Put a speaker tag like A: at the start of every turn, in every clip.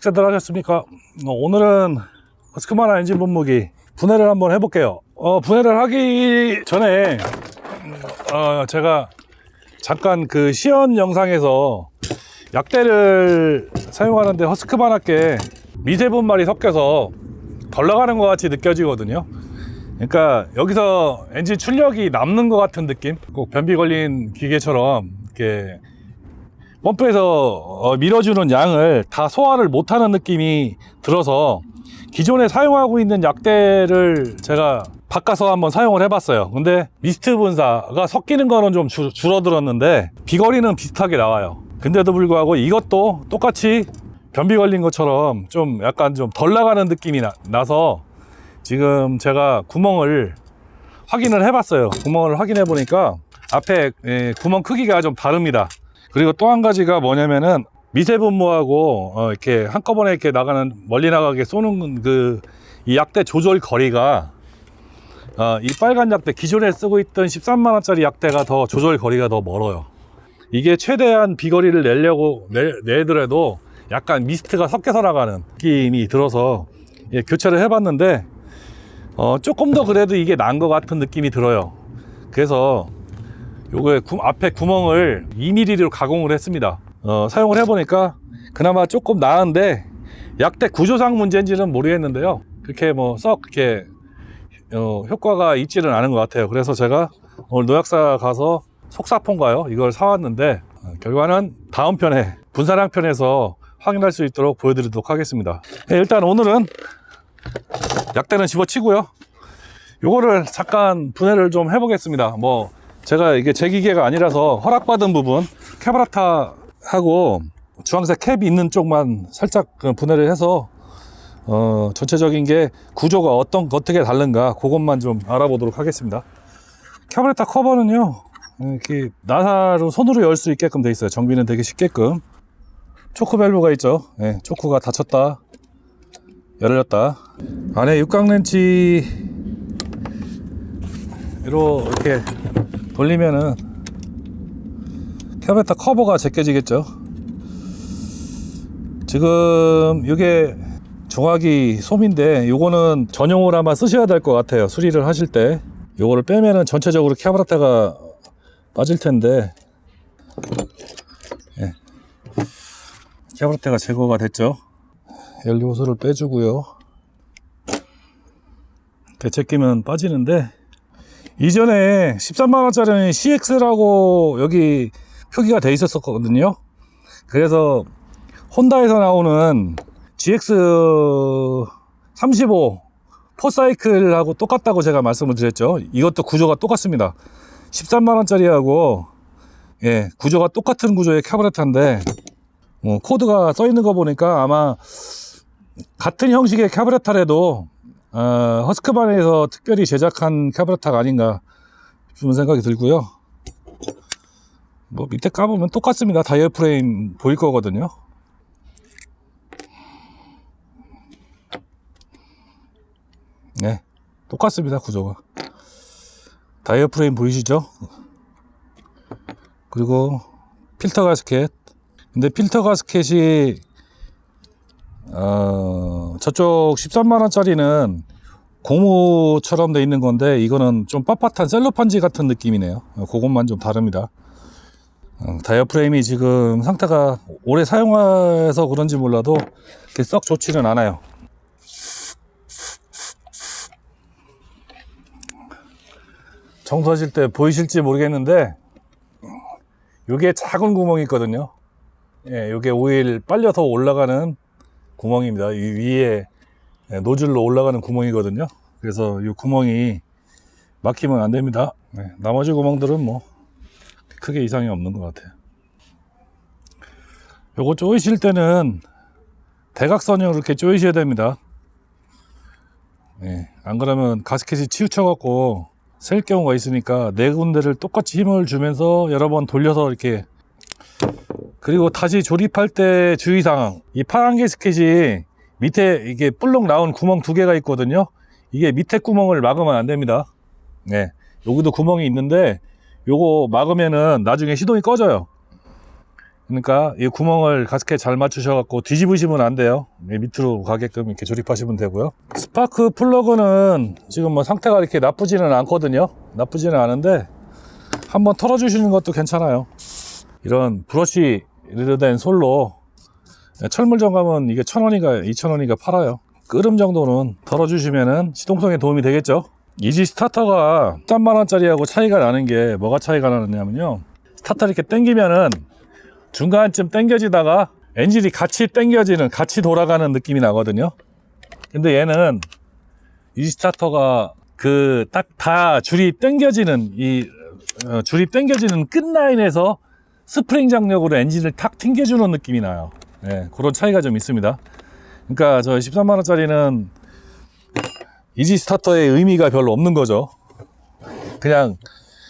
A: 식사들 하셨습니까? 오늘은 허스크바나 엔진 분무기 분해를 한번 해볼게요. 분해를 하기 전에 제가 잠깐 그 시연 영상에서 약대를 사용하는데 허스크바나께 미세분말이 섞여서 덜 나가는 것 같이 느껴지거든요. 그러니까 여기서 엔진 출력이 남는 것 같은 느낌? 꼭 변비 걸린 기계처럼 이렇게 펌프에서 밀어주는 양을 다 소화를 못하는 느낌이 들어서 기존에 사용하고 있는 약대를 제가 바꿔서 한번 사용을 해봤어요. 근데 미스트 분사가 섞이는 거는 좀 줄어들었는데 비거리는 비슷하게 나와요. 근데도 불구하고 이것도 똑같이 변비 걸린 것처럼 좀 약간 좀 덜 나가는 느낌이 나서 지금 제가 구멍을 확인을 해봤어요. 구멍을 확인해 보니까 앞에 구멍 크기가 좀 다릅니다. 그리고 또 한 가지가 뭐냐면은 미세분무하고 이렇게 한꺼번에 이렇게 나가는 멀리 나가게 쏘는 이 약대 조절 거리가 이 빨간 약대 기존에 쓰고 있던 13만원짜리 약대가 더 조절 거리가 더 멀어요. 이게 최대한 비거리를 내더라도 약간 미스트가 섞여서 나가는 느낌이 들어서 교체를 해봤는데 조금 더 그래도 이게 나은 것 같은 느낌이 들어요. 그래서 요거 앞에 구멍을 2mm로 가공을 했습니다. 사용을 해보니까 그나마 조금 나은데 약대 구조상 문제인지는 모르겠는데요. 그렇게 뭐 썩 그렇게 효과가 있지는 않은 것 같아요. 그래서 제가 오늘 노약사 가서 속사포인가요? 이걸 사왔는데 결과는 다음 편에 분사량 편에서 확인할 수 있도록 보여드리도록 하겠습니다. 일단 오늘은 약대는 집어치고요. 요거를 잠깐 분해를 좀 해보겠습니다. 뭐 제가 이게 제 기계가 아니라서 허락받은 부분 캐브라타하고 주황색 캡이 있는 쪽만 살짝 분해를 해서 전체적인 게 구조가 어떻게 다른가 그것만 좀 알아보도록 하겠습니다. 캐브라타 커버는요 이렇게 나사로 손으로 열 수 있게끔 돼 있어요. 정비는 되게 쉽게끔. 초크 밸브가 있죠. 초크가 닫혔다 열렸다. 안에 육각 렌치로 이렇게 돌리면은 캐브라타 커버가 제껴지겠죠. 지금 이게 정화기 솜인데 요거는 전용으로 아마 쓰셔야 될 것 같아요. 수리를 하실 때 요거를 빼면은 전체적으로 캐브라타가 빠질 텐데 캐브라타가 제거가 됐죠. 연료 호스를 빼주고요. 대체 끼면 빠지는데 이전에 13만원짜리 CX라고 여기 표기가 돼 있었거든요. 그래서 혼다에서 나오는 GX35 포사이클하고 똑같다고 제가 말씀을 드렸죠. 이것도 구조가 똑같습니다. 13만원짜리하고 구조가 똑같은 구조의 캐브라타인데 코드가 써 있는 거 보니까 아마 같은 형식의 캐브라타라도 허스크바나에서 특별히 제작한 캐브라타가 아닌가 싶은 생각이 들고요. 뭐 밑에 까보면 똑같습니다. 다이얼 프레임 보일 거거든요. 똑같습니다. 구조가. 다이얼 프레임 보이시죠? 그리고 필터 가스켓. 근데 필터 가스켓이 저쪽 13만원짜리는 고무처럼 돼 있는 건데 이거는 좀 빳빳한 셀로판지 같은 느낌이네요. 그것만 좀 다릅니다. 다이얼 프레임이 지금 상태가 오래 사용해서 그런지 몰라도 썩 좋지는 않아요. 청소하실 때 보이실지 모르겠는데 요게 작은 구멍이 있거든요. 요게 오일 빨려서 올라가는 구멍입니다. 이 위에 노즐로 올라가는 구멍이거든요. 그래서 이 구멍이 막히면 안 됩니다. 나머지 구멍들은 뭐 크게 이상이 없는 것 같아요. 요거 조이실 때는 대각선형으로 이렇게 조이셔야 됩니다. 안 그러면 가스켓이 치우쳐 갖고 셀 경우가 있으니까 네 군데를 똑같이 힘을 주면서 여러 번 돌려서 이렇게. 그리고 다시 조립할 때 주의사항, 이 파란 가스켓이 밑에 이게 볼록 나온 구멍 두 개가 있거든요. 이게 밑에 구멍을 막으면 안 됩니다. 여기도 구멍이 있는데 요거 막으면은 나중에 시동이 꺼져요. 그러니까 이 구멍을 가스켓 잘 맞추셔갖고 뒤집으시면 안 돼요. 밑으로 가게끔 이렇게 조립하시면 되고요. 스파크 플러그는 지금 뭐 상태가 이렇게 나쁘지는 않거든요. 나쁘지는 않은데 한번 털어주시는 것도 괜찮아요. 이런 브러쉬로 된 솔로 철물 정감은 이게 1,000원인가 2,000원인가 팔아요. 끄름 정도는 덜어주시면은 시동성에 도움이 되겠죠. 이지 스타터가 13만원짜리하고 차이가 나는 게 뭐가 차이가 나느냐면요, 스타터 이렇게 당기면은 중간쯤 당겨지다가 엔진이 같이 당겨지는, 같이 돌아가는 느낌이 나거든요. 근데 얘는 이지 스타터가 그 딱 다 줄이 당겨지는 줄이 당겨지는 끝 라인에서 스프링 장력으로 엔진을 탁 튕겨주는 느낌이 나요. 네, 그런 차이가 좀 있습니다. 그러니까 저 13만원짜리는 이지 스타터의 의미가 별로 없는 거죠. 그냥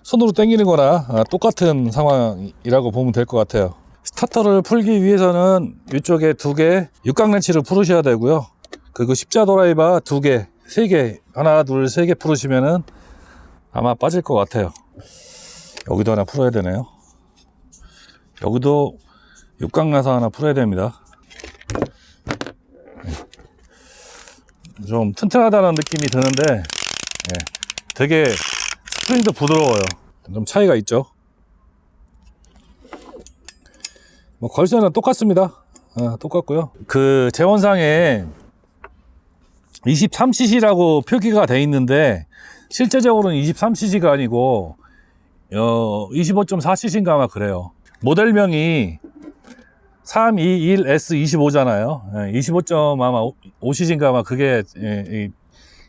A: 손으로 당기는 거나 똑같은 상황이라고 보면 될 것 같아요. 스타터를 풀기 위해서는 이쪽에 2개 육각 렌치를 풀으셔야 되고요. 그리고 십자 드라이버 2개, 3개, 하나, 둘, 3개 풀으시면은 아마 빠질 것 같아요. 여기도 하나 풀어야 되네요. 여기도 육각 나사 하나 풀어야 됩니다. 좀 튼튼하다는 느낌이 드는데 되게 스프링도 부드러워요. 좀 차이가 있죠. 뭐 걸쇠는 똑같습니다. 똑같고요. 그 제원상에 23cc라고 표기가 돼 있는데 실제적으로는 23cc가 아니고 25.4cc인가 아마 그래요. 모델명이 321S25잖아요. 25.5cc인가 아마 그게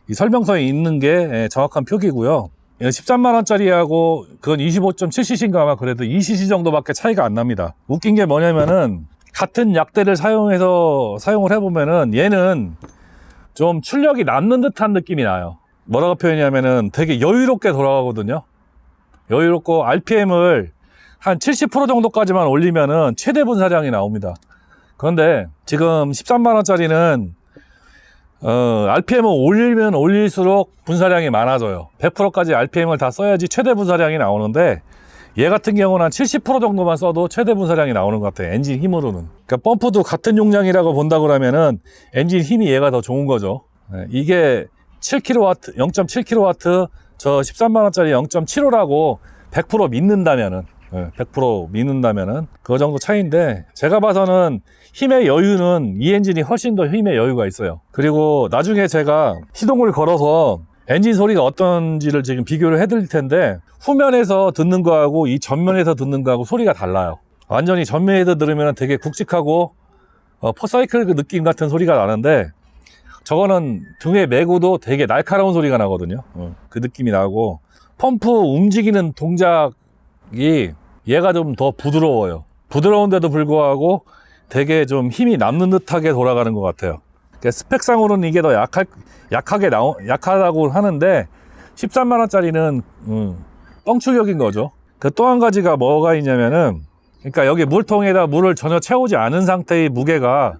A: 이 설명서에 있는 게 정확한 표기고요. 13만원짜리하고 그건 25.7cc인가 아마 그래도 2cc 정도밖에 차이가 안 납니다. 웃긴 게 뭐냐면은 같은 약대를 사용을 해보면은 얘는 좀 출력이 남는 듯한 느낌이 나요. 뭐라고 표현하냐면은 되게 여유롭게 돌아가거든요. 여유롭고 RPM을 한 70% 정도까지만 올리면은 최대 분사량이 나옵니다. 그런데 지금 13만원짜리는 RPM을 올리면 올릴수록 분사량이 많아져요. 100%까지 RPM을 다 써야지 최대 분사량이 나오는데 얘 같은 경우는 한 70% 정도만 써도 최대 분사량이 나오는 것 같아요. 엔진 힘으로는. 그러니까 펌프도 같은 용량이라고 본다 그러면은 엔진 힘이 얘가 더 좋은 거죠. 이게 7kW, 0.7kW, 저 13만원짜리 0.75라고 100% 믿는다면은 100% 믿는다면은 그 정도 차이인데, 제가 봐서는 힘의 여유는 이 엔진이 훨씬 더 힘의 여유가 있어요. 그리고 나중에 제가 시동을 걸어서 엔진 소리가 어떤지를 지금 비교를 해드릴 텐데, 후면에서 듣는 거하고 이 전면에서 듣는 거하고 소리가 달라요. 완전히 전면에서 들으면 되게 굵직하고 포사이클 그 느낌 같은 소리가 나는데, 저거는 등에 메고도 되게 날카로운 소리가 나거든요. 그 느낌이 나고, 펌프 움직이는 동작이 얘가 좀 더 부드러워요. 부드러운데도 불구하고 되게 좀 힘이 남는 듯하게 돌아가는 것 같아요. 그러니까 스펙상으로는 이게 더 약하다고 하는데 13만원짜리는 뻥출력인 거죠. 그 또 한 가지가 뭐가 있냐면은, 그러니까 여기 물통에다 물을 전혀 채우지 않은 상태의 무게가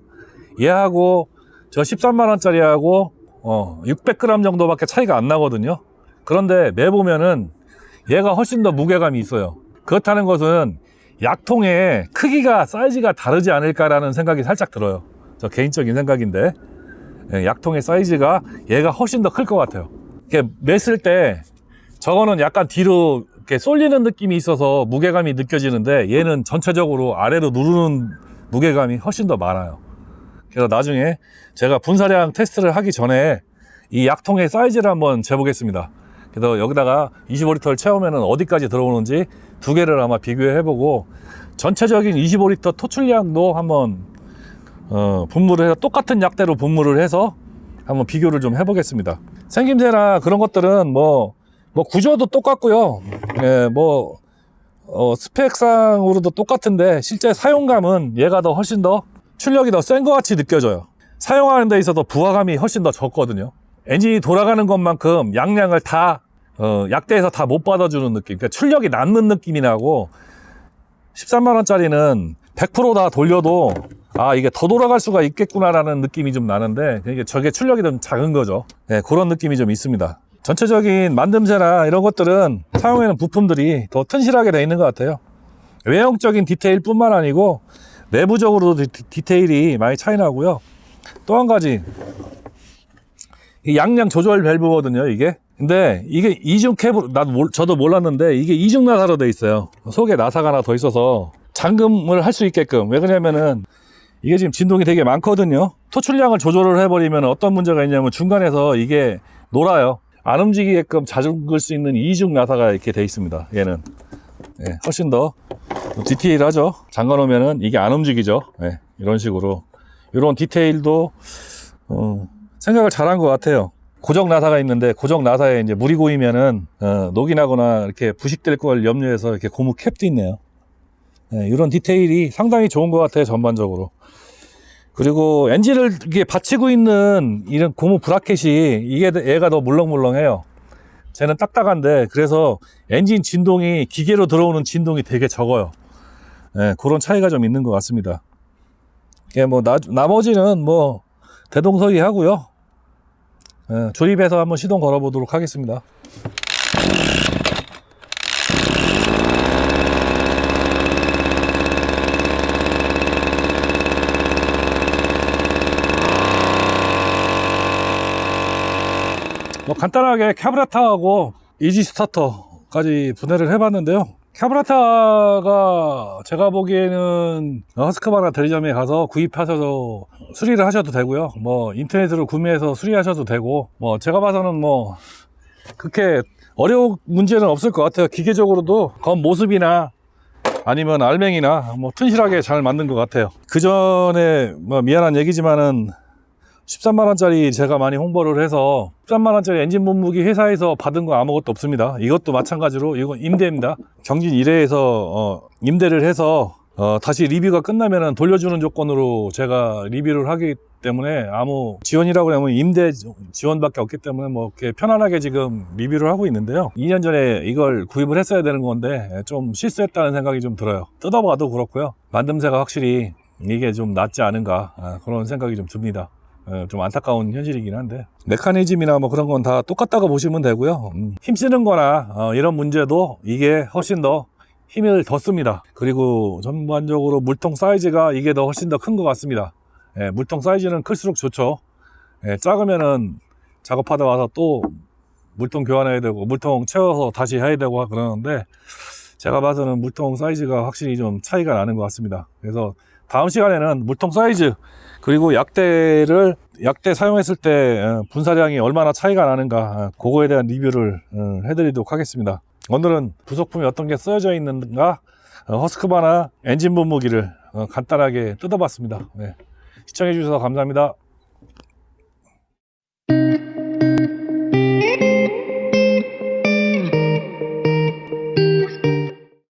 A: 얘하고 저 13만원짜리하고 600g 정도밖에 차이가 안 나거든요. 그런데 매보면은 얘가 훨씬 더 무게감이 있어요. 그렇다는 것은 약통의 크기가, 사이즈가 다르지 않을까라는 생각이 살짝 들어요. 저 개인적인 생각인데, 약통의 사이즈가 얘가 훨씬 더 클 것 같아요. 이렇게 맸을 때 저거는 약간 뒤로 이렇게 쏠리는 느낌이 있어서 무게감이 느껴지는데, 얘는 전체적으로 아래로 누르는 무게감이 훨씬 더 많아요. 그래서 나중에 제가 분사량 테스트를 하기 전에 이 약통의 사이즈를 한번 재보겠습니다. 그래서 여기다가 25L를 채우면 어디까지 들어오는지 2개를 아마 비교해보고, 전체적인 25L 토출량도 한번 분무를 해서, 똑같은 약대로 분무를 해서 한번 비교를 좀 해보겠습니다. 생김새나 그런 것들은 뭐 구조도 똑같고요. 스펙상으로도 똑같은데 실제 사용감은 얘가 더 훨씬 더 출력이 더 센 것 같이 느껴져요. 사용하는 데 있어서 부하감이 훨씬 더 적거든요. 엔진이 돌아가는 것만큼 양량을 다 약대에서 다 못 받아주는 느낌, 그러니까 출력이 남는 느낌이 나고, 13만원짜리는 100% 다 돌려도 이게 더 돌아갈 수가 있겠구나라는 느낌이 좀 나는데, 저게 출력이 좀 작은 거죠. 그런 느낌이 좀 있습니다. 전체적인 만듦새나 이런 것들은 사용하는 부품들이 더 튼실하게 되어 있는 것 같아요. 외형적인 디테일 뿐만 아니고 내부적으로도 디테일이 많이 차이 나고요. 또 한 가지, 이 양량 조절 밸브거든요, 이게. 근데 이게 이중 캡으로, 저도 몰랐는데 이게 이중 나사로 돼 있어요. 속에 나사가 하나 더 있어서 잠금을 할 수 있게끔. 왜 그러냐면은 이게 지금 진동이 되게 많거든요. 토출량을 조절을 해버리면 어떤 문제가 있냐면 중간에서 이게 놀아요. 안 움직이게끔 잠글 수 있는 이중 나사가 이렇게 돼 있습니다. 얘는 예, 훨씬 더 디테일하죠. 잠가 놓으면은 이게 안 움직이죠. 예, 이런 식으로 이런 디테일도 생각을 잘한 것 같아요. 고정 나사가 있는데 고정 나사에 이제 물이 고이면은 녹이 나거나 이렇게 부식될 걸 염려해서 이렇게 고무 캡도 있네요. 예, 이런 디테일이 상당히 좋은 것 같아요, 전반적으로. 그리고 엔진을 이게 받치고 있는 이런 고무 브라켓이 얘가 더 물렁물렁해요. 쟤는 딱딱한데 그래서 엔진 진동이 기계로 들어오는 진동이 되게 적어요. 예, 그런 차이가 좀 있는 것 같습니다. 예, 뭐 나머지는 뭐 대동소이하고요. 예, 조립해서 한번 시동 걸어보도록 하겠습니다. 뭐 간단하게 카브라타하고 이지 스타터까지 분해를 해봤는데요. 카브라타가 제가 보기에는 허스크바나 대리점에 가서 구입하셔서 수리를 하셔도 되고요. 뭐 인터넷으로 구매해서 수리하셔도 되고, 뭐 제가 봐서는 뭐 그렇게 어려운 문제는 없을 것 같아요. 기계적으로도 겉모습이나 아니면 알맹이나 뭐 튼실하게 잘 만든 것 같아요. 그 전에 뭐 미안한 얘기지만은 13만원짜리 제가 많이 홍보를 해서 13만원짜리 엔진 분무기 회사에서 받은 거 아무것도 없습니다. 이것도 마찬가지로 이건 임대입니다. 경진 1회에서 임대를 해서 다시 리뷰가 끝나면 돌려주는 조건으로 제가 리뷰를 하기 때문에 아무 지원이라고 하면 임대 지원밖에 없기 때문에 뭐 이렇게 편안하게 지금 리뷰를 하고 있는데요. 2년 전에 이걸 구입을 했어야 되는 건데 좀 실수했다는 생각이 좀 들어요. 뜯어봐도 그렇고요. 만듦새가 확실히 이게 좀 낫지 않은가 그런 생각이 좀 듭니다. 좀 안타까운 현실이긴 한데 메커니즘이나 뭐 그런 건 다 똑같다고 보시면 되고요. 힘쓰는 거나 이런 문제도 이게 훨씬 더 힘을 더 씁니다. 그리고 전반적으로 물통 사이즈가 이게 더 훨씬 더 큰 것 같습니다. 물통 사이즈는 클수록 좋죠. 작으면은 작업하다 와서 또 물통 교환해야 되고 물통 채워서 다시 해야 되고 그러는데 제가 봐서는 물통 사이즈가 확실히 좀 차이가 나는 것 같습니다. 그래서 다음 시간에는 물통 사이즈 그리고 약대 사용했을 때 분사량이 얼마나 차이가 나는가 그거에 대한 리뷰를 해드리도록 하겠습니다. 오늘은 부속품이 어떤 게 쓰여져 있는가 허스크바나 엔진 분무기를 간단하게 뜯어봤습니다. 네. 시청해 주셔서 감사합니다.